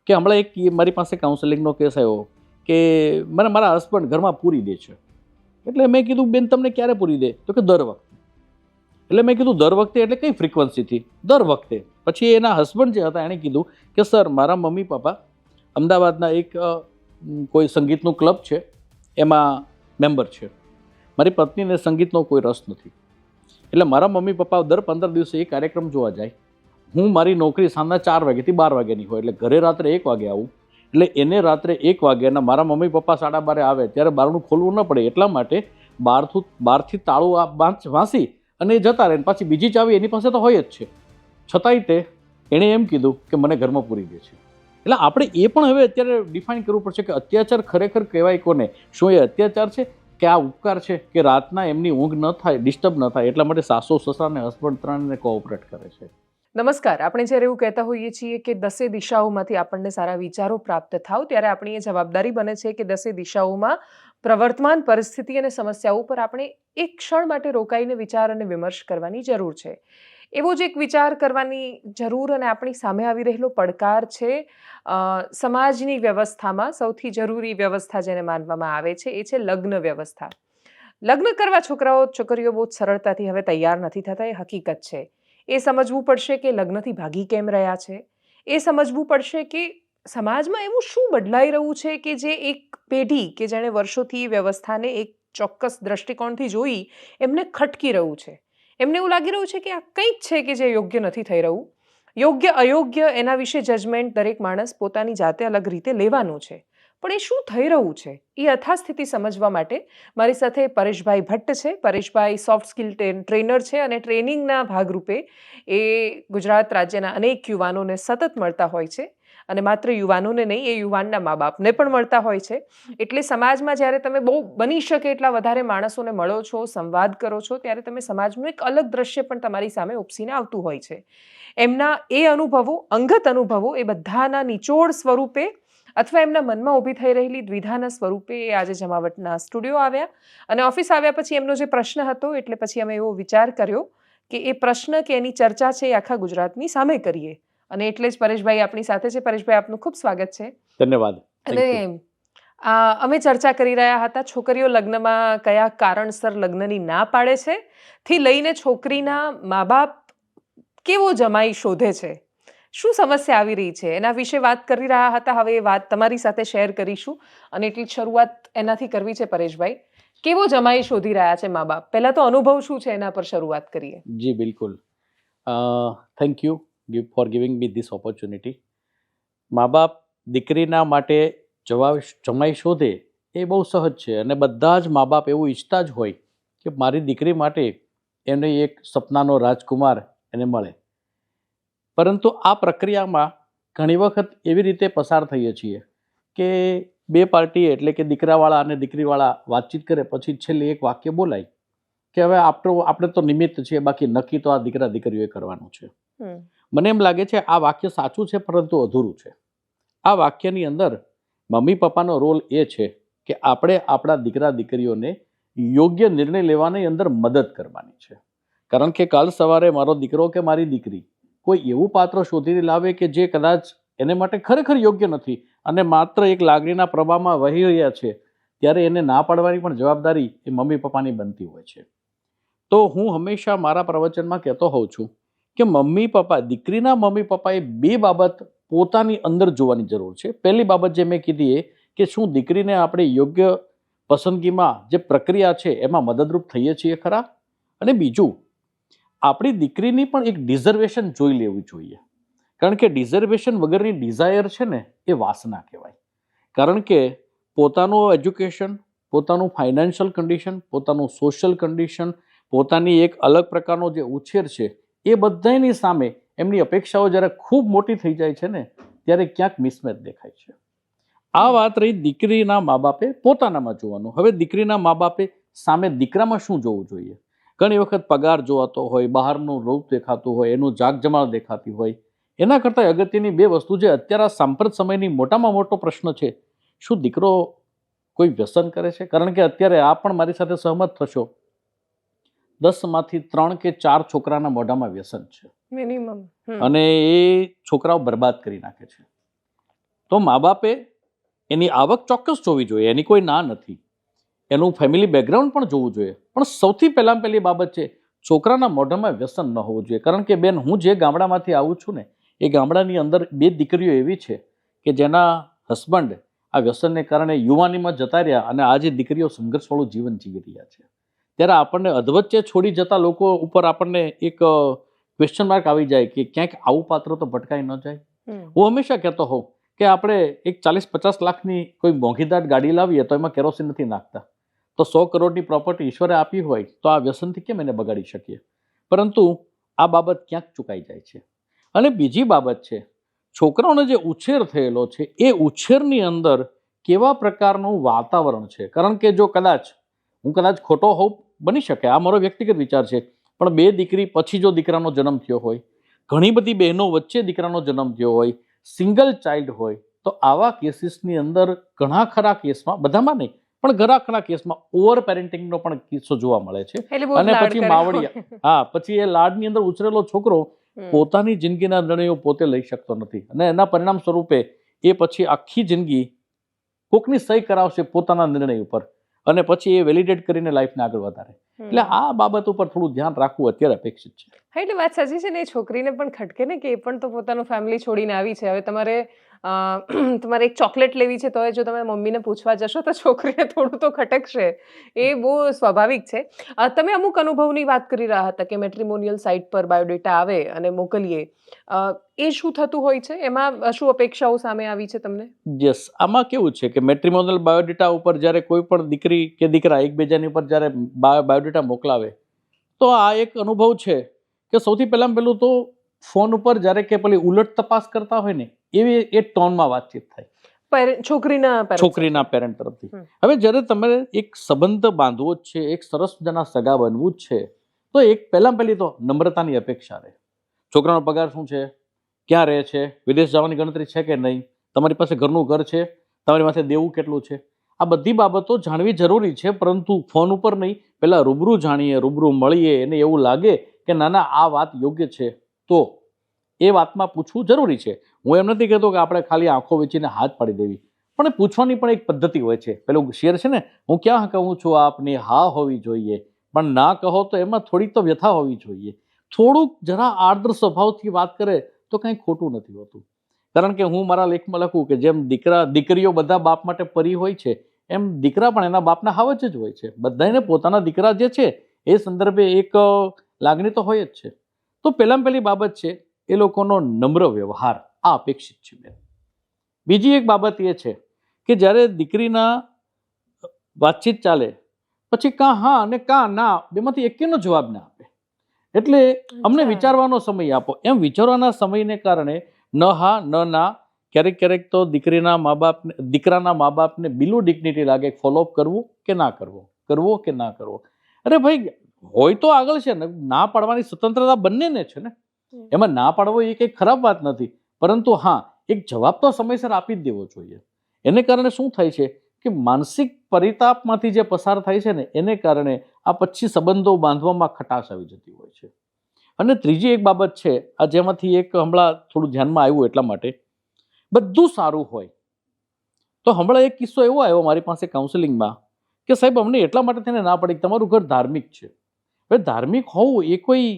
કે હમણાં એક મારી પાસે કાઉન્સેલિંગનો કેસ આવ્યો કે મને મારા હસબન્ડ ઘરમાં પૂરી દે છે. એટલે મેં કીધું બેન તમને ક્યારે પૂરી દે? તો કે દર વખતે. એટલે મેં કીધું દર વખતે એટલે કઈ ફ્રિકવન્સીથી? દર વખતે. પછી એના હસબન્ડ જે હતા એણે કીધું કે સર મારા મમ્મી પપ્પા અમદાવાદના એક કોઈ સંગીતનું ક્લબ છે એમાં મેમ્બર છે. મારી પત્નીને સંગીતનો કોઈ રસ નથી. એટલે મારા મમ્મી પપ્પા દર 15 દિવસે એ કાર્યક્રમ જોવા જાય. હું મારી નોકરી સાંજના 4 વાગ્યાથી 12 વાગ્યાની હોય, એટલે ઘરે રાત્રે 1 વાગે આવું. એટલે એને રાત્રે 1 વાગે અને મારા મમ્મી પપ્પા 12:30 આવે ત્યારે બારણું ખોલવું ન પડે એટલા માટે બહારથી તાળું વાંસી અને એ જતા રહે. પાછી બીજી ચાવી એની પાસે તો હોય જ છે. છતાંય એણે એમ કીધું કે મને ઘરમાં પૂરી દે છે. એટલે આપણે એ પણ હવે અત્યારે ડિફાઇન કરવું પડશે કે અત્યાચાર ખરેખર કહેવાય કોને? શું એ અત્યાચાર છે કે આ ઉપકાર છે કે રાતના એમની ઊંઘ ન થાય, ડિસ્ટર્બ ન થાય એટલા માટે સાસુ સસરા અને હસબન્ડ ત્રણને કોઓપરેટ કરે છે. નમસ્કાર. આપણે જ્યારે એવું કહેતા હોઈએ છીએ કે 10 દિશાઓમાંથી આપણને સારા વિચારો પ્રાપ્ત થાવ, ત્યારે આપણી એ જવાબદારી બને છે કે 10 દિશાઓમાં પ્રવર્તમાન પરિસ્થિતિ અને સમસ્યાઓ પર આપણે એક ક્ષણ માટે રોકાઈને વિચાર અને વિમર્શ કરવાની જરૂર છે. એવો જ એક વિચાર કરવાની જરૂર અને આપણી સામે આવી રહેલો પડકાર છે સમાજની વ્યવસ્થામાં સૌથી જરૂરી વ્યવસ્થા જેને માનવામાં આવે છે એ છે લગ્ન વ્યવસ્થા. લગ્ન કરવા છોકરીઓ બહુ સરળતાથી હવે તૈયાર નથી થતા, એ હકીકત છે. એ સમજવું પડશે કે લગ્નથી ભાગી કેમ રહ્યા છે. એ સમજવું પડશે કે સમાજમાં એવું શું બદલાઈ રહ્યું છે કે જે એક પેઢી કે જેણે વર્ષોથી એ વ્યવસ્થાને એક ચોક્કસ દ્રષ્ટિકોણથી જોઈ એમને ખટકી રહ્યું છે. એમને એવું લાગી રહ્યું છે કે આ કંઈક છે કે જે યોગ્ય નથી થઈ રહ્યું. યોગ્ય અયોગ્ય એના વિશે જજમેન્ટ દરેક માણસ પોતાની જાતે અલગ રીતે લેવાનું છે. પણ એ શું થઈ રહ્યું છે એ યથાસ્થિતિ સમજવા માટે મારી સાથે પરેશભાઈ ભટ્ટ છે. પરેશભાઈ સોફ્ટ સ્કિલ ટ્રેનર છે અને ટ્રેનિંગના ભાગરૂપે એ ગુજરાત રાજ્યના અનેક યુવાનોને સતત મળતા હોય છે. અને માત્ર યુવાનોને નહીં, એ યુવાનના મા બાપને પણ મળતા હોય છે. એટલે સમાજમાં જ્યારે તમે બહુ બની શકે એટલા વધારે માણસોને મળો છો, સંવાદ કરો છો, ત્યારે તમે સમાજનું એક અલગ દ્રશ્ય પણ તમારી સામે ઉપસીને આવતું હોય છે. એમના એ અનુભવો, અંગત અનુભવો, એ બધાના નિચોડ સ્વરૂપે અથવા એમના મનમાં ઊભી થઈ રહેલી દ્વિધાના સ્વરૂપે એ આજે જમાવટના સ્ટુડિયો આવ્યા. અને ઓફિસ આવ્યા પછી એમનો જે પ્રશ્ન હતો, એટલે પછી અમે એવો વિચાર કર્યો કે એ પ્રશ્ન કે એની ચર્ચા છે એ આખા ગુજરાતની સામે કરીએ. અને એટલે જ પરેશભાઈ આપણી સાથે છે. પરેશભાઈ, આપનું ખૂબ સ્વાગત છે. ધન્યવાદ. અને અમે ચર્ચા કરી રહ્યા હતા છોકરીઓ લગ્નમાં કયા કારણસર લગ્નની ના પાડે છે થી લઈને છોકરીના મા બાપ કેવો જમાઈ શોધે છે, શું સમસ્યા આવી રહી છે, એના વિશે વાત કરી રહ્યા હતા. હવે એ વાત તમારી સાથે શેર કરીશું અને એટલી શરૂઆત એનાથી કરવી છે. પરેશભાઈ, કેવો જમાઈ શોધી રહ્યા છે મા બાપ? પહેલા તો અનુભવ શું છે એના પર શરૂઆત કરીએ. જી બિલકુલ. Thank you for giving me this opportunity. મા બાપ દીકરીના માટે જમાઈ શોધે એ બહુ સહજ છે અને બધા જ મા બાપ એવું ઈચ્છતા જ હોય કે મારી દીકરી માટે એને એક સપનાનો રાજકુમાર એને મળે. પરંતુ આ પ્રક્રિયામાં ઘણી વખત એવી રીતે પસાર થઈએ છીએ કે બે પાર્ટી એટલે કે દીકરાવાળા અને દીકરીવાળા વાતચીત કરે પછી છેલ્લે એક વાક્ય બોલાય કે હવે આપણે તો નિમિત્ત છીએ, બાકી નક્કી તો આ દીકરા દીકરીઓએ કરવાનું છે. મને એમ લાગે છે આ વાક્ય સાચું છે પરંતુ અધૂરું છે. આ વાક્યની અંદર મમ્મી પપ્પાનો રોલ એ છે કે આપણે આપણા દીકરા દીકરીઓને યોગ્ય નિર્ણય લેવાની અંદર મદદ કરવાની છે. કારણ કે કાલ સવારે મારો દીકરો કે મારી દીકરી કોઈ એવું પાત્ર શોધીને લાવે કે જે કદાચ એને માટે ખરેખર યોગ્ય નથી અને માત્ર એક લાગણીના પ્રવાહમાં વહી રહ્યા છે, ત્યારે એને ના પાડવાની પણ જવાબદારી એ મમ્મી પપ્પાની બનતી હોય છે. તો હું હંમેશા મારા પ્રવચનમાં કહેતો હોઉં છું કે મમ્મી પપ્પા, દીકરીના મમ્મી પપ્પાએ બે બાબત પોતાની અંદર જોવાની જરૂર છે. પહેલી બાબત જે મેં કીધી એ કે શું દીકરીને આપણે યોગ્ય પસંદગીમાં જે પ્રક્રિયા છે એમાં મદદરૂપ થઈએ છીએ ખરા? અને બીજું, આપણી દીકરીની પણ એક ડિઝર્વેશન જોઈ લેવી જોઈએ. કારણ કે ડિઝર્વેશન વગરની ડિઝાયર છે ને એ વાસના કહેવાય. કારણ કે પોતાનું એજ્યુકેશન, પોતાનું ફાઇનાન્શિયલ કન્ડિશન, પોતાનું સોશિયલ કન્ડિશન, પોતાની એક અલગ પ્રકારનો જે ઉછેર છે એ બધાની સામે એમની અપેક્ષાઓ જ્યારે ખૂબ મોટી થઈ જાય છે ને ત્યારે ક્યાંક મિસમેચ દેખાય છે. આ વાત રહી દીકરીના મા બાપે પોતાનામાં જોવાનું. હવે દીકરીના મા બાપે સામે દીકરામાં શું જોવું જોઈએ? ઘણી વખત પગાર જોવાતો હોય, બહારનું રૂપ દેખાતું હોય, એનું જાગજમાળ દેખાતી હોય. એના કરતાં અગત્યની બે વસ્તુ જે અત્યારે સાંપ્રત સમયની મોટામાં મોટો પ્રશ્ન છે, શું દીકરો કોઈ વ્યસન કરે છે? કારણ કે અત્યારે આ પણ મારી સાથે સહમત થશો, 10માંથી 3 કે 4 છોકરાના મોઢામાં વ્યસન છે મિનિમમ. અને એ છોકરાઓ બરબાદ કરી નાખે છે. તો મા બાપે એની આવક ચોક્કસ જોવી જોઈએ, એની કોઈ ના નથી, એનું ફેમિલી બેકગ્રાઉન્ડ પણ જોવું જોઈએ, પણ સૌથી પહેલી બાબત છે છોકરાના મોઢામાં વ્યસન ન હોવું જોઈએ. કારણ કે બેન, હું જે ગામડામાંથી આવું છું ને, એ ગામડાની અંદર 2 દીકરીઓ એવી છે કે જેના હસબન્ડ આ વ્યસનને કારણે યુવાનીમાં જતા રહ્યા અને આજે દીકરીઓ સંઘર્ષવાળું જીવન જીવી રહ્યા છે. ત્યારે આપણને અધવચ્ચે છોડી જતા લોકો ઉપર આપણને એક ક્વેશ્ચન માર્ક આવી જાય કે ક્યાંક આવું પાત્ર તો ભટકાઈ ન જાય. હું હંમેશા કહેતો હોઉં કે આપણે એક 40-50 લાખની કોઈ મોંઘીદાટ ગાડી લાવીએ તો એમાં કેરોસીન નથી નાખતા, તો 100 કરોડની પ્રોપર્ટી ઈશ્વરે આપી હોય તો આ વ્યસનથી કેમ એને બગાડી શકીએ? પરંતુ આ બાબત ક્યાંક ચૂકાઈ જાય છે. અને બીજી બાબત છે, છોકરાઓનો જે ઉછેર થયેલો છે એ ઉછેરની અંદર કેવા પ્રકારનું વાતાવરણ છે. કારણ કે જો હું કદાચ ખોટો હોઉં, બની શકે, આ મારો વ્યક્તિગત વિચાર છે, પણ 2 દીકરી પછી જો દીકરાનો જન્મ થયો હોય, ઘણી બધી બહેનો વચ્ચે દીકરાનો જન્મ થયો હોય, સિંગલ ચાઇલ્ડ હોય, તો આવા કેસીસની અંદર ઘણા ખરા કેસમાં, બધામાં નહીં પણ ઘણા ખરા કેસમાં ઓવર પેરેન્ટિંગનો પણ કિસ્સો જોવા મળે છે. અને પછી માવડિયા, પછી એ લાડની અંદર ઉછરેલો છોકરો પોતાની જિંદગીના નિર્ણયો પોતે લઈ શકતો નથી અને એના પરિણામ સ્વરૂપે એ પછી આખી જિંદગી કોકની સહી કરાવશે પોતાના નિર્ણય ઉપર અને પછી એ વેલિડેટ કરીને લાઈફને આગળ વધારે. એટલે આ બાબત ઉપર થોડું ધ્યાન રાખવું અત્યારે અપેક્ષિત છે. હા, એટલે વાત સાચી છે ને, એ છોકરીને પણ ખટકે ને કે એ પણ તો પોતાનું ફેમિલી છોડીને આવી છે. હવે તમારે એક ચોકલેટ લેવી છે તો જો તમે મમ્મીને પૂછવા જશો તો છોકરીને થોડું તો ખટકશે, એ બહુ સ્વાભાવિક છે. તમે અમુક અનુભવની વાત કરી રહ્યા હતા કે મેટ્રિમોનિયલ સાઇટ પર બાયોડેટા આવે અને મોકલીએ, એ શું થતું હોય છે? એમાં શું અપેક્ષાઓ સામે આવી છે તમને? યસ, આમાં કેવું છે કે મેટ્રિમોનિયલ બાયોડેટા ઉપર જ્યારે કોઈ પણ દીકરી કે દીકરા એકબીજાની ઉપર જ્યારે બાયોડેટા મોકલાવે તો આ એક અનુભવ છે કે સૌથી પહેલું તો ફોન ઉપર જ્યારે કે પેલી ઉલટ તપાસ કરતા હોય ને એવી એ ટોનમાં વાતચીત થાય છોકરીના પેરેન્ટ તરફથી. હવે જ્યારે તમે એક સંબંધ બાંધવો જ છે, એક સરસ મજાના સગા બનવું જ છે, તો એક પહેલી તો નમ્રતાની અપેક્ષા રહે. છોકરાનો પગાર શું છે, ક્યાં રહે છે, વિદેશ જવાની ગણતરી છે કે નહીં, તમારી પાસે ઘરનું ઘર છે, તમારી પાસે દેવું કેટલું છે, આ બધી બાબતો જાણવી જરૂરી છે. પરંતુ ફોન ઉપર નહીં, પહેલાં રૂબરૂ જાણીએ, રૂબરૂ મળીએ, એને એવું લાગે કે ના આ વાત યોગ્ય છે તો એ વાતમાં પૂછવું જરૂરી છે. હું એમ નથી કહેતો કે આપણે ખાલી આંખો વેચીને હાથ પાડી દેવી, પણ પૂછવાની પણ એક પદ્ધતિ હોય છે. પેલું શેર છે ને, હું ક્યાં કહું છું આપની હા હોવી જોઈએ, પણ ના કહો તો એમાં થોડીક તો વ્યથા હોવી જોઈએ. થોડુંક જરા આર્દ્ર સ્વભાવથી વાત કરે તો કંઈ ખોટું નથી હોતું. કારણ કે હું મારા લેખમાં લખું કે જેમ દીકરીઓ બધા બાપ માટે પરી હોય છે, એમ દીકરા પણ એના બાપના હાવજ જ હોય છે. બધાને પોતાના દીકરા જે છે એ સંદર્ભે એક લાગણી તો હોય જ છે. તો પહેલી બાબત છે એ લોકોનો નમ્ર વ્યવહાર, આ અપેક્ષિત છે. બીજી એક બાબત એ છે કે જ્યારે દીકરીના વાતચીત ચાલે પછી કાં હા અને કાં ના, બેમાંથી એકેનો જવાબ ના આપે. એટલે અમને વિચારવાનો સમય આપો. એમ વિચારવાના સમયને કારણે ન હા ન ના, ક્યારેક તો દીકરાના મા બાપને બિલો ડિગ્નિટી લાગે, ફોલોઅપ કરવું કે ના કરવો કે ના કરવો. અરે ભાઈ, હોય તો આગળ છે ને, ના પાડવાની સ્વતંત્રતા બંનેને છે ને, એમાં ના પાડવો એ કંઈ ખરાબ વાત નથી. પરંતુ હા, એક જવાબ તો સમયસર આપી જ દેવો જોઈએ. એને કારણે શું થાય છે કે માનસિક પરિતાપમાંથી જે પસાર થાય છે ને, એને કારણે આ પછી સંબંધો બાંધવામાં ખટાશ આવી જતી હોય છે. અને ત્રીજી એક બાબત છે, આ જેમાંથી એક હમણાં થોડું ધ્યાનમાં આવ્યું એટલા માટે, બધું સારું હોય તો હમણાં એક કિસ્સો એવો આવ્યો મારી પાસે કાઉન્સેલિંગમાં કે સાહેબ અમને એટલા માટે થઈને ના પડી કે તમારું ઘર ધાર્મિક છે. હવે ધાર્મિક હોવું એ કોઈ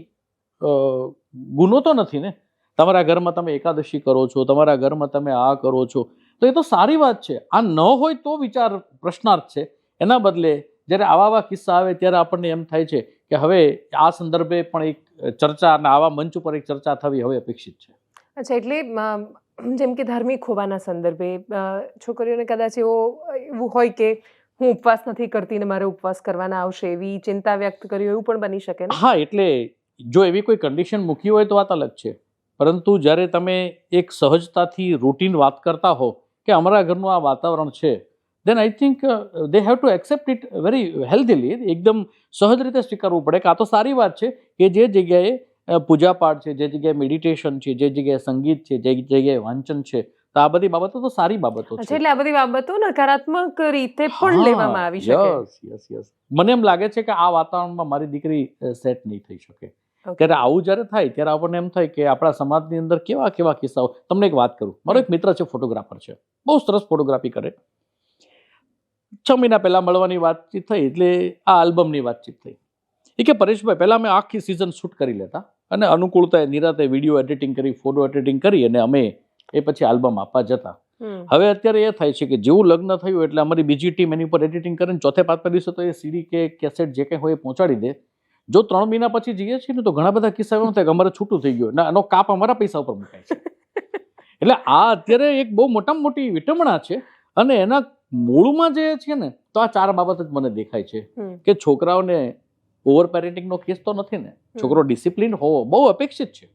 ગુનો તો નથી ને. તમારા ઘરમાં તમે એકાદશી કરો છો, તમારા ઘરમાં તમે આ કરો છો, તો એ તો સારી વાત છે. આ ન હોય તો વિચાર પ્રશ્નાર્થ છે. એના બદલે જ્યારે આવા કિસ્સા આવે ત્યારે આપણને એમ થાય છે કે હવે આ સંદર્ભે પણ એક ચર્ચા અને આવા મંચ ઉપર એક ચર્ચા થવી હવે અપેક્ષિત છે. અચ્છા, એટલે જેમ કે ધાર્મિક હોવાના સંદર્ભે છોકરીઓને કદાચ એવું હોય કે હું ઉપવાસ નથી કરતી ને મારે ઉપવાસ કરવાના આવશે, એવી ચિંતા વ્યક્ત કરી, એવું પણ બની શકે ને? હા, એટલે જો એવી કોઈ કન્ડિશન મૂકી હોય તો વાત અલગ છે. પરંતુ જ્યારે તમે એક સહજતાથી રૂટીન વાત કરતા હો કે અમારા ઘરનું આ વાતાવરણ છે, then I think they have to accept it very healthily. એકદમ સહજ રીતે સ્વીકારવું પડે કે આ તો સારી વાત છે કે જે જગ્યાએ પૂજાપાઠ છે, જે જગ્યાએ મેડિટેશન છે, જે જગ્યાએ સંગીત છે, જે જગ્યાએ વાંચન છે, તો આ બધી બાબતો તો સારી બાબતો છે. એટલે આ બધી બાબતો નકારાત્મક રીતે પણ લેવામાં આવી શકે. યસ. મને એમ લાગે છે કે આ વાતાવરણમાં મારી દીકરી સેટ નહીં થઈ શકે. ત્યારે આવું જ્યારે થાય ત્યારે આપણને એમ થાય કે આપણા સમાજની અંદર કેવા કેવા કિસ્સાઓ. તમને એક વાત કરું, મારો એક મિત્ર છે, ફોટોગ્રાફર છે, બહુ સરસ ફોટોગ્રાફી કરે. 6 મહિના પહેલા મળવાની વાતચીત થઈ એટલે આ આલ્બમની વાતચીત થઈ. એ કે પરેશભાઈ, પહેલા અમે આખી સિઝન શૂટ કરી લેતા અને અનુકૂળતાએ નિરાતે વિડીયો એડિટિંગ કરી, ફોટો એડિટિંગ કરી અને અમે એ પછી આલ્બમ આપવા જતા. હવે અત્યારે એ થાય છે કે જેવું લગ્ન થયું એટલે અમારી બીજી ટીમ એની ઉપર એડિટિંગ કરીને ચોથે પાંચમા દિવસે તો એ સીડી કે કેસેટ જે કંઈ હોય એ પહોંચાડી દે. જો 3 મહિના પછી જઈએ છીએ ને તો ઘણા બધા કિસ્સા એવું થાય કે અમારે છૂટું થઈ ગયું ના, એનો કાપ અમારા પૈસા ઉપર મુકાય છે. એટલે આ અત્યારે એક બહુ મોટામાં મોટી વિટમણા છે. અને એના મૂળમાં જે છે ને તો આ 4 બાબત જ મને દેખાય છે કે છોકરાઓને ઓવર પેરેન્ટિંગનો કેસ તો નથી ને, છોકરો ડિસિપ્લિન હોવો બહુ અપેક્ષિત છે.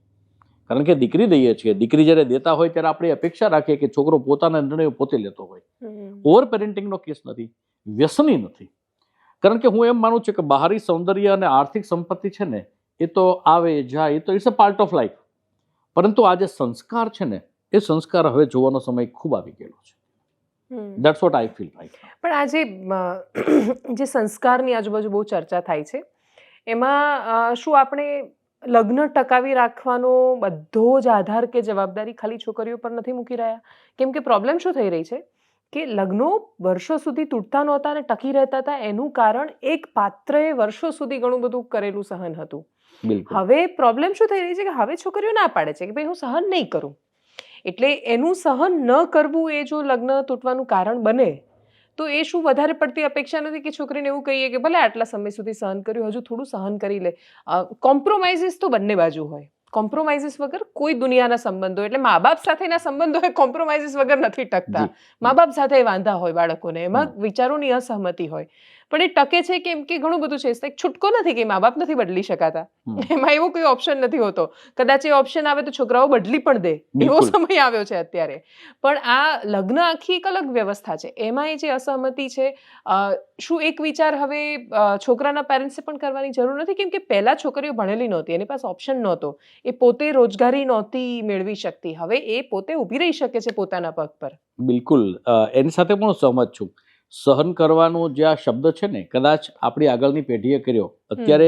કારણ કે દીકરી દઈએ છીએ, દીકરી જ્યારે દેતા હોય ત્યારે આપણે અપેક્ષા રાખીએ કે છોકરો પોતાના નિર્ણયો પોતે લેતો હોય. ઓવર પેરેન્ટિંગનો કેસ નથી, વ્યસની નથી. કારણ કે હું એમ માનું છું કે બહારી સૌંદર્ય અને આર્થિક સંપત્તિ છે ને એ તો આવે જાય, એ તો it's a part of life. પરંતુ આ જે સંસ્કાર છે ને એ સંસ્કાર હવે જોવાનો સમય ખૂબ આવી ગયેલો છે. That's what I feel right. પણ આજે જે સંસ્કારની આજુબાજુ બહુ ચર્ચા થાય છે એમાં શું આપણે લગ્ન ટકાવી રાખવાનો બધો જ આધાર કે જવાબદારી ખાલી છોકરીઓ પર નથી મૂકી રહ્યા? કેમ કે પ્રોબ્લેમ શું થઈ રહી છે કે લગ્નો વર્ષો સુધી તૂટતા નહોતા અને ટકી રહેતા હતા. એનું કારણ એક પાત્રએ વર્ષો સુધી ઘણું બધું કરેલું સહન હતું. હવે પ્રોબ્લેમ શું થઈ રહી છે કે હવે છોકરીઓ ના પાડે છે કે ભાઈ હું સહન નહીં કરું. એટલે એનું સહન ન કરવું એ જો લગ્ન તૂટવાનું કારણ બને તો એ શું વધારે પડતી અપેક્ષા નથી કે છોકરીને એવું કહીએ કે ભલે આટલા સમય સુધી સહન કર્યું, હજુ થોડું સહન કરી લે. કોમ્પ્રોમાઇઝીસ તો બંને બાજુ હોય. કોમ્પ્રોમાઇઝીસ વગર કોઈ દુનિયાના સંબંધો, એટલે મા બાપ સાથેના સંબંધો એ કોમ્પ્રોમાઇઝીસ વગર નથી ટકતા. મા બાપ સાથે વાંધા હોય બાળકોને, એમાં વિચારોની અસહમતિ હોય, પણ એ ટકે છે કેમ કે ઘણું બધું છે. એક છૂટકો નથી કે મા બાપ નથી બદલી શકાતા, એમાં એવો કોઈ ઓપ્શન નથી હોતો. કદાચ એ ઓપ્શન આવે તો છોકરાઓ બદલી પણ દે, એવો સમય આવ્યો છે અત્યારે. પણ આ લગ્ન આખી એક અલગ વ્યવસ્થા છે, એમાં એ જે અસહમતિ છે, શું એક વિચાર હવે છોકરાના પેરેન્ટ્સે પણ કરવાની જરૂર નથી? કેમ કે પહેલા છોકરીઓ ભણેલી નહોતી, એની પાસે ઓપ્શન નહોતો, એ પોતે રોજગારી નહોતી મેળવી શકતી. હવે એ પોતે ઊભી રહી શકે છે પોતાના પગ પર. બિલકુલ, એની સાથે પણ સહમત છું. સહન કરવાનો જે આ શબ્દ છે ને કદાચ આપણી આગળની પેઢીએ કર્યો, અત્યારે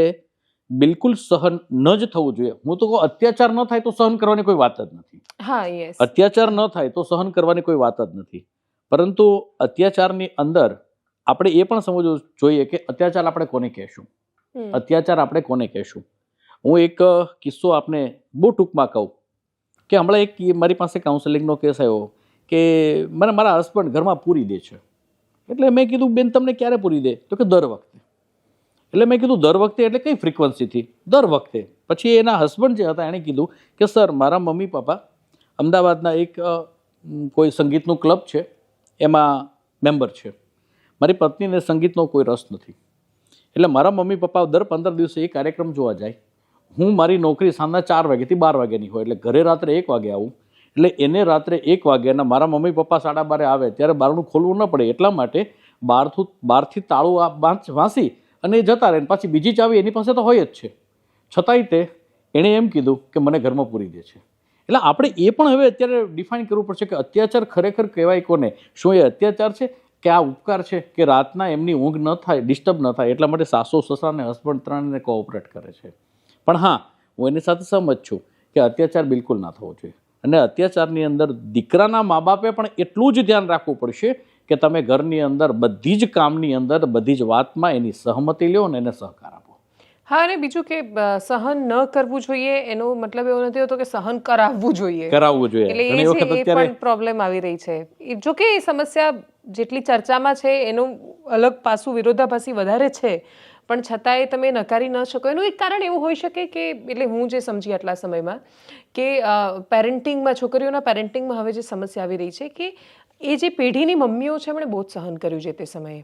બિલકુલ સહન ન જ થવું જોઈએ. હું તો કહું અત્યાચાર ન થાય તો સહન કરવાની કોઈ વાત જ નથી. હા, યસ. અત્યાચાર ન થાય તો સહન કરવાની કોઈ વાત જ નથી. પરંતુ અત્યાચારની અંદર આપણે એ પણ સમજવું જોઈએ કે અત્યાચાર આપણે કોને કહેશું, અત્યાચાર આપણે કોને કહેશું. હું એક કિસ્સો આપને બહુ ટૂંકમાં કહું કે હમણાં એક મારી પાસે કાઉન્સેલિંગનો કેસ આવ્યો કે મને મારા હસબન્ડ ઘરમાં પૂરી દે છે. એટલે મેં કીધું બેન તમને ક્યારે પૂરી દે? તો કે દર વખતે. એટલે મેં કીધું દર વખતે એટલે કઈ ફ્રીક્વન્સીથી? દર વખતે. પછી એના હસબન્ડ જે હતા એણે કીધું કે સર મારા મમ્મી પપ્પા અમદાવાદના એક કોઈ સંગીતનું ક્લબ છે એમાં મેમ્બર છે. મારી પત્નીને સંગીતનો કોઈ રસ નથી. એટલે મારા મમ્મી પપ્પા દર 15 દિવસે એ કાર્યક્રમ જોવા જાય. હું મારી નોકરી સાંજના 4 વાગ્યાથી 12 વાગ્યાની હોય, એટલે ઘરે રાત્રે 1 વાગે આવું. એટલે એને રાત્રે 1 વાગ્યાના મારા મમ્મી પપ્પા 12:30 આવે ત્યારે બારણું ખોલવું ન પડે એટલા માટે બહારથી તાળું વાંસી અને એ જતા રહે. પાછી બીજી ચાવી એની પાસે તો હોય જ છે. છતાંય એણે એમ કીધું કે મને ઘરમાં પૂરી દે છે. એટલે આપણે એ પણ હવે અત્યારે ડિફાઇન કરવું પડશે કે અત્યાચાર ખરેખર કહેવાય કોને? શું એ અત્યાચાર છે કે આ ઉપકાર છે કે રાતના એમની ઊંઘ ન થાય, ડિસ્ટર્બ ન થાય એટલા માટે સાસુ સસરા અને હસબન્ડ ત્રણને કોઓપરેટ કરે છે? પણ હા, હું એની સાથે સહમત છું કે અત્યાચાર બિલકુલ ના થવો જોઈએ. અને અત્યાચારની અંદર દીકરાના મા બાપે પણ એટલું જ ધ્યાન રાખવું પડશે કે તમે ઘરની અંદર બધી જ કામની અંદર બધી જ વાતમાં એની સહમતિ લ્યો અને એને સહકાર આપો. હા, અને બીજું કે સહન ન કરવું જોઈએ એનો મતલબ એવો નથી હોતો કે સહન કરાવવું જોઈએ. એટલે એ પણ પ્રોબ્લેમ આવી રહી છે. જો કે એ સમસ્યા જેટલી ચર્ચામાં છે એનું અલગ પાસું વિરોધાભાસી વધારે છે, પણ છતાંય તમે નકારી ન શકો. એનું એક કારણ એવું હોઈ શકે કે એટલે હું જે સમજી આટલા સમયમાં કે પેરેન્ટિંગમાં, છોકરીઓના પેરેન્ટિંગમાં હવે જે સમસ્યા આવી રહી છે કે એ જે પેઢીની મમ્મીઓ છે એમણે બહુ જ સહન કર્યું છે તે સમયે.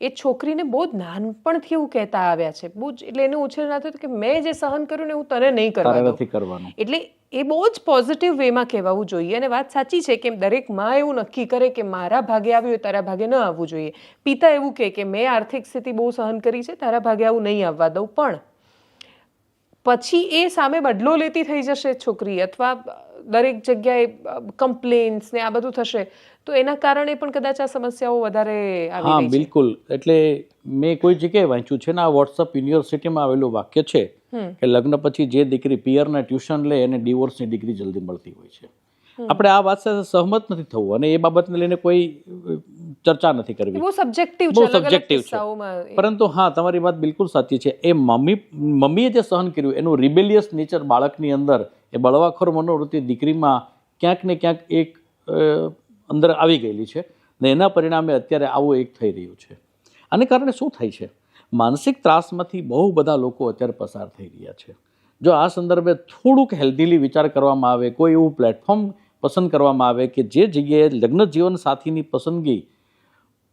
એ છોકરીને બહુ જ નાનપણથી એવું કહેતા આવ્યા છે, બહુ જ, એટલે એનો ઉછેર ના થયો કે મેં જે સહન કર્યું ને હું તને નહીં કરવાનું. એટલે એ બહુ જ પોઝિટિવ વેમાં કહેવાવું જોઈએ. અને વાત સાચી છે કે દરેક માં એવું નક્કી કરે કે મારા ભાગે આવ્યું હોય તારા ભાગે ન આવવું જોઈએ. પિતા એવું કહે કે મેં આર્થિક સ્થિતિ બહુ સહન કરી છે, તારા ભાગે આવું નહીં આવવા દઉં. પણ પછી એ સામે બદલો લેતી થઈ જશે છોકરી, અથવા દરેક જગ્યાએ કમ્પ્લેન્ટ્સ ને આ બધું થશે, તો એના કારણે પણ કદાચ આ સમસ્યાઓ વધારે આવી હા રહી છે. બિલકુલ. એટલે મેં કોઈ જગ્યાએ વાંચ્યું છે ને, આ વોટ્સઅપ યુનિવર્સિટીમાં આવેલું વાક્ય છે કે લગ્ન પછી જે દીકરી પિયરના ટ્યુશન લે એને ડિવોર્સની ડિગ્રી જલ્દી મળતી હોય છે. આપણે આ વાત સાથે સહમત નથી થવું અને એ બાબતને લઈને કોઈ ચર્ચા નથી કરવી. બહુ સબ્જેક્ટિવ બહુ છે, અલગ અલગ સબ્જેક્ટિવ છે. કિસ્સાઓમાં. પરંતુ હા, તમારી વાત બિલકુલ સાચી છે. એ મમ્મીએ જે સહન કર્યું એનું રિબેલિયસ નેચર બાળકની અંદર, એ બળવાખોર મનોવૃત્તિ દીકરીમાં ક્યાંક ને ક્યાંક એક અંદર આવી ગયેલી છે ને એના પરિણામે અત્યારે આવું એક થઈ રહ્યું છે. આને કારણે શું થાય છે? માનસિક ત્રાસમાંથી બહુ બધા લોકો અત્યારે પસાર થઈ રહ્યા છે. જો આ સંદર્ભે થોડુંક હેલ્ધીલી વિચાર કરવામાં આવે, કોઈ એવું પ્લેટફોર્મ પસંદ કરવામાં આવે કે જે જગ્યાએ લગ્ન જીવન સાથીની પસંદગી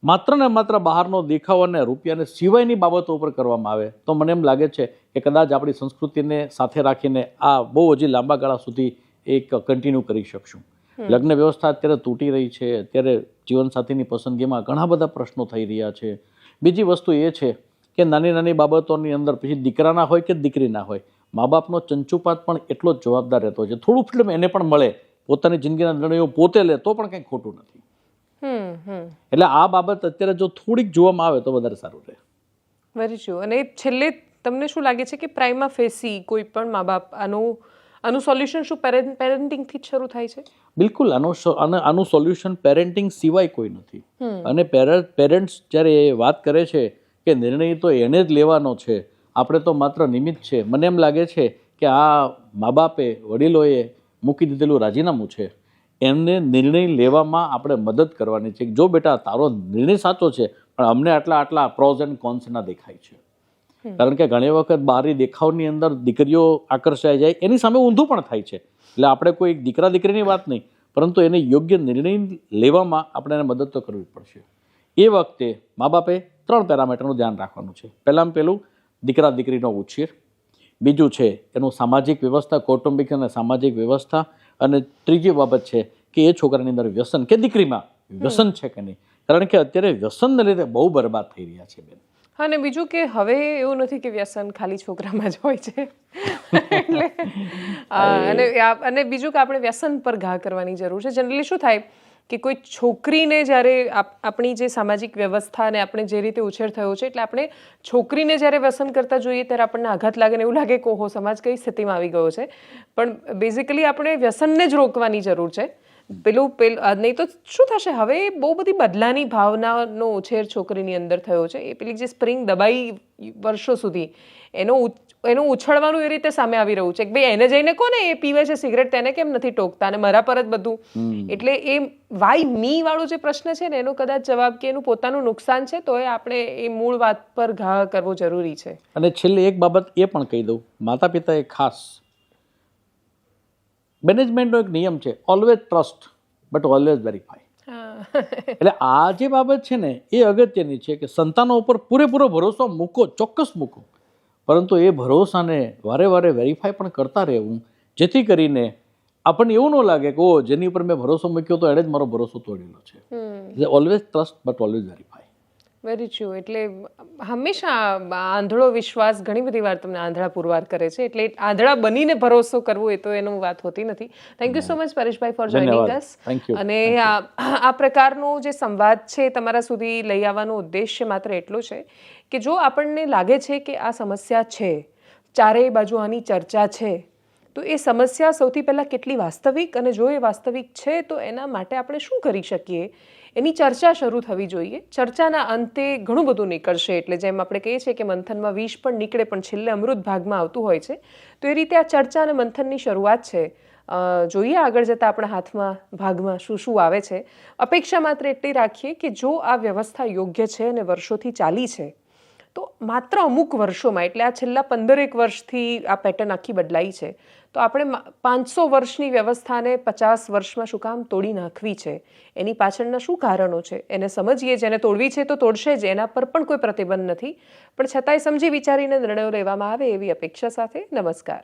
માત્ર ને માત્ર બહારનો દેખાવ અને રૂપિયાને સિવાયની બાબતો ઉપર કરવામાં આવે, તો મને એમ લાગે છે કે કદાચ આપણી સંસ્કૃતિને સાથે રાખીને આ બહુ હજી લાંબા ગાળા સુધી એક કન્ટિન્યુ કરી શકશું. લગ્ન વ્યવસ્થા અત્યારે તૂટી રહી છે. અત્યારે જીવનસાથીની પસંદગીમાં ઘણા બધા પ્રશ્નો થઈ રહ્યા છે. બીજી વસ્તુ એ છે કે નાની નાની બાબતોની અંદર પછી દીકરાના હોય કે દીકરીના હોય, મા બાપનો ચંચુપાત પણ એટલો જ જવાબદાર રહેતો છે. થોડું ફ્રીડમ એને પણ મળે, પોતાની જિંદગીના નિર્ણયો પોતે લે, તો પણ કંઈ ખોટું નથી. એટલે આ બાબત અત્યારે જો થોડીક જોવામાં આવે તો વધારે સારું રહે. Very true. અને છેલ્લે તમને શું લાગે છે કે પ્રાઇમા ફેસી કોઈ પણ મા બાપ આનું સોલ્યુશન શું પેરેન્ટિંગથી જ શરૂ થાય છે? બિલકુલ. આનું સોલ્યુશન પેરેન્ટિંગ સિવાય કોઈ નથી. અને પેરેન્ટ્સ જ્યારે એ વાત કરે છે કે નિર્ણય તો એને જ લેવાનો છે, આપણે તો માત્ર નિમિત્ત છે, મને એમ લાગે છે કે આ મા બાપે, વડીલોએ મૂકી દીધેલું રાજીનામું છે. એમને નિર્ણય લેવામાં આપણે મદદ કરવાની છે. જો બેટા તારો નિર્ણય સાચો છે, પણ અમને આટલા પ્રોઝ એન્ડ કોન્સ ના દેખાય છે. કારણ કે ઘણી વખત બહારી દેખાવની અંદર દીકરીઓ આકર્ષાઈ જાય, એની સામે ઊંધું પણ થાય છે. એટલે આપણે કોઈ દીકરા દીકરીની વાત નહીં, પરંતુ એને યોગ્ય નિર્ણય લેવામાં આપણે એને મદદ તો કરવી પડશે. એ વખતે મા બાપે 3 પેરામીટરનું ધ્યાન રાખવાનું છે. પહેલું દીકરા દીકરીનો ઉછેર, બીજું છે એનું સામાજિક વ્યવસ્થા, કૌટુંબિક અને સામાજિક વ્યવસ્થા, અને ત્રીજી બાબત છે કે એ છોકરાની અંદર વ્યસન કે દીકરીમાં વ્યસન છે કે નહીં. કારણ કે અત્યારે વ્યસનને લીધે બહુ બરબાદ થઈ રહ્યા છે બેન. હા, અને બીજું કે હવે એવું નથી કે વ્યસન ખાલી છોકરામાં જ હોય છે. એટલે અને બીજું કે આપણે વ્યસન પર ઘા કરવાની જરૂર છે. જનરલી શું થાય કે કોઈ છોકરીને જ્યારે આપણી જે સામાજિક વ્યવસ્થા અને આપણે જે રીતે ઉછેર થયો છે, એટલે આપણે છોકરીને જ્યારે વ્યસન કરતા જોઈએ ત્યારે આપણને આઘાત લાગે ને એવું લાગે કે ઓહો, સમાજ કઈ સ્થિતિમાં આવી ગયો છે. પણ બેઝિકલી આપણે વ્યસનને જ રોકવાની જરૂર છે. નહીં તો શું થશે, હવે બહુ બધી બદલાની ભાવનાનો ઉછેર છોકરીની અંદર થયો છે. એ પેલી જે સ્પ્રિંગ દબાઈ વર્ષો સુધી, એનું ઉછળવાનું એ રીતે સામે આવી રહ્યું છે કે ભાઈ એને જઈને કોને એ પીવે છે સિગરેટ, તેને કેમ નથી ટોકતા, અને મારા પર જ બધું. એટલે એ વાય મી વાળો જે પ્રશ્ન છે ને, એનો કદાચ જવાબ કે એનું પોતાનું નુકસાન છે, તો એ આપણે એ મૂળ વાત પર ઘા કરવો જરૂરી છે. અને છેલ્લે એક બાબત એ પણ કહી દઉં, માતા પિતાએ ખાસ, મેનેજમેન્ટનો એક નિયમ છે, always trust but always verify. એટલે આ જે બાબત છે ને એ અગત્યની છે કે સંતાનો ઉપર પૂરેપૂરો ભરોસો મૂકો, ચોક્કસ મૂકો, પરંતુ એ ભરોસાને વારે વારે વેરીફાઈ પણ કરતા રહેવું, જેથી કરીને આપણને એવું ન લાગે કે ઓ જેની ઉપર મેં ભરોસો મૂક્યો તો એણે જ મારો ભરોસો તોડેલો છે. Always trust but always verify. Very true. એટલે હંમેશા આંધળો વિશ્વાસ ઘણી બધી વાર તમને આંધળા પુરવાર કરે છે. એટલે આંધળા બનીને ભરોસો કરવો એ તો એનું વાત હોતી નથી. Thank you so much Pareshbhai four joining અસ. અને આ પ્રકારનો જે સંવાદ છે તમારા સુધી લઈ આવવાનો ઉદ્દેશ્ય માત્ર એટલો છે કે જો આપણને લાગે છે કે આ સમસ્યા છે, ચારેય બાજુ આની ચર્ચા છે, તો એ સમસ્યા સૌથી પહેલાં કેટલી વાસ્તવિક, અને જો એ વાસ્તવિક છે તો એના માટે આપણે શું કરી શકીએ, એની ચર્ચા શરૂ થવી જોઈએ. ચર્ચાના અંતે ઘણું બધું નીકળશે. એટલે જેમ આપણે કહીએ છીએ કે મંથનમાં વિષ પણ નીકળે પણ છેલ્લે અમૃત ભાગમાં આવતું હોય છે, તો એ રીતે આ ચર્ચા અને મંથનની શરૂઆત છે. જોઈએ આગળ જતાં આપણા હાથમાં ભાગમાં શું શું આવે છે. અપેક્ષા માત્ર એટલી રાખીએ કે જો આ વ્યવસ્થા યોગ્ય છે અને વર્ષોથી ચાલી છે, તો માત્ર અમુક વર્ષોમાં, એટલે આ છેલ્લા 15 વર્ષથી આ પેટર્ન આખી બદલાઈ છે, તો આપણે 500 વર્ષની વ્યવસ્થાને 50 વર્ષમાં શું કામ તોડી નાખવી છે, એની પાછળના શું કારણો છે એને સમજીએ. જેને તોડવી છે તો તોડશે જ, એના પર પણ કોઈ પ્રતિબંધ નથી, પણ છતાંય સમજી વિચારીને નિર્ણયો લેવામાં આવે એવી અપેક્ષા સાથે નમસ્કાર.